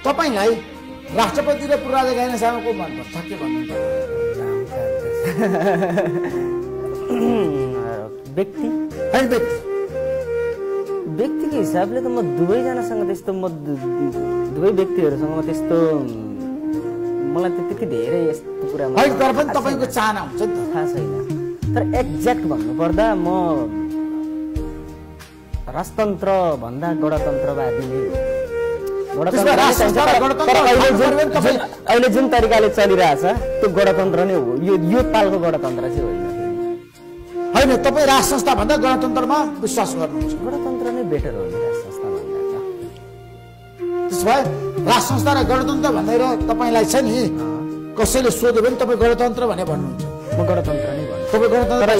तपाईलाई राष्ट्रपति र पूर्वराजा ज्ञानेश्वरमा को मन पर्छ के भन्नुहुन्छ? व्यक्ति हैन व्यक्ति व्यक्तिको हिसाबले त म दुवैजनासँग त्यस्तो म दुवै व्यक्तिहरूसँग म त्यस्तो मलाई त्यति धेरै यस्तो कुरामा हैन तर पनि तपाईको चाहना हुन्छ नि त थाहा छैन। तर एक्ज्याक्ट भन्नुपर्दा म राजतन्त्र भन्दा गणतन्त्रवादी नै अहिले जुन तरिकाले चलिरहेछ त्यो गणतन्त्र नै हो। यो पालको गणतन्त्र चाहिँ होइन। हैन तपाई राष्ट्र संस्था भन्दा गणतन्त्रमा विश्वास गर्नुहुन्छ? गणतन्त्र नै बेटर हो नि राष्ट्र संस्था भन्दा त। त्यसोभए राष्ट्र संस्था र गणतन्त्र भनेर तपाईलाई छ नि कसैले सोध्यो भने तपाई गणतन्त्र भने भन्नुहुन्छ? म गणतन्त्र नै भन्छु। तपाई गणतन्त्र तर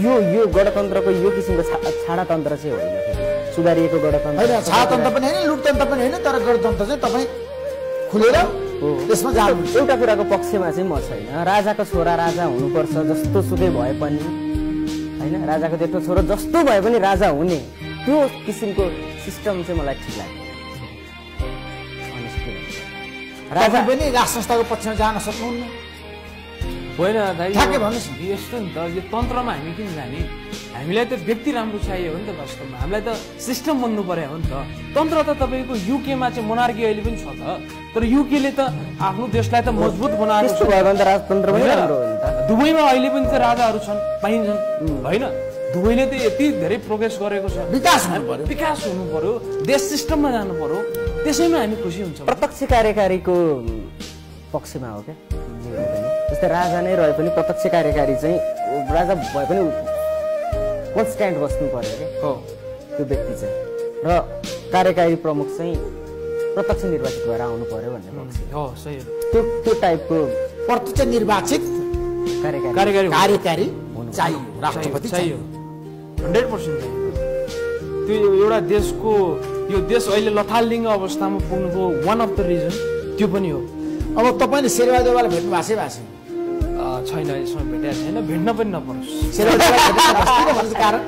यो गणतन्त्रको यो किसिमको छाडातन्त्र चाहिँ होइन। सुधारिएको गणतन्त्र हैन छाडातन्त्र पनि हैन लुटतन्त्र पनि हैन तर गणतन्त्र चाहिँ तपाई खुलेर त्यसमा जानुहुन्छ। एउटा कुराको पक्षमा चाहिँ म छैन। राजाको छोरा राजा हुनुपर्छ जस्तो सुकै भए पनि हैन राजाको त्यत्रो छोरो जस्तो भए पनि राजा हुने त्यो किसिमको सिस्टम चाहिँ मलाई ठिक लाग्छ। राजा पनि राष्ट्र संस्थाको पक्षमा जान सक्नुहुन्न? होइन दाइ ठ्याक्कै भन्नुहोस् न। यस्तो नि त यो तन्त्रमा हामी किन जाने? हामीलाई त व्यक्ति राम्रो चाहियो हो नि त। वास्तवमा हामीलाई त सिस्टम बन्नु पर्यो हो नि त। तन्त्र त तपाईँको युकेमा चाहिँ मोनार्की अहिले पनि छ त। तर युकेले त आफ्नो देशलाई त मजबुत बनाएको त्यस्तो भयो भने त राजतन्त्र पनि राम्रो हो नि त। दुबईमा अहिले पनि त राजाहरू छन् पाइन्छन् होइन? दुबईले त यति धेरै प्रोग्रेस गरेको छ। विकास हुनु पर्यो। विकास हुनु पर्यो, देश सिस्टममा जानु पर्यो, त्यसैमा हामी खुसी हुन्छौँ। प्रत्यक्ष कार्यकारीको पक्षमा हो क्या जस्तै राजा नै रहे पनि प्रत्यक्ष कार्यकारी चाहिँ राजा भए पनि कन्स्ट्यान्ट बस्नु पर्यो क्या त्यो व्यक्ति चाहिँ। र कार्यकारी प्रमुख चाहिँ प्रत्यक्ष निर्वाचित भएर आउनु पर्यो भन्ने पक्ष हो। सही हो। त्यो टाइपको प्रत्यक्ष निर्वाचित कार्यकारी चाहियो, राष्ट्रपति चाहियो 100% चाहियो। त्यो एउटा देशको यो देश अहिले लथालिङ्ग अवस्थामा पुग्नुको वान अफ द रिजन त्यो पनि हो। अब तपाईले शेरबहादुरलाई भेट्नु भएको छैन? छैन यसमा भेटेको छैन, भेट्न पनि नपरोस्। शेरबहादुरलाई कारण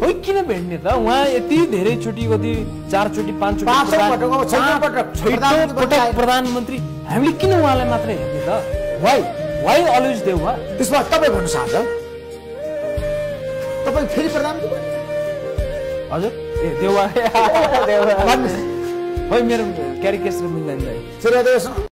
हो किन भेट्ने त? उहाँ यति धेरै चोटि कति 4 चोटि 5 चोटि प्रधानमन्त्री हामीले किन उहाँलाई मात्रै हेर्ने त? Why always Deuba? त्यसमा तपाईँ भन्नु सक्छ तपाईँ फेरि प्रधानमन्त्री हजुर ए देउवा देउवा है मेरो क्यारिकेचर मिल्दैन। शेरबहादुर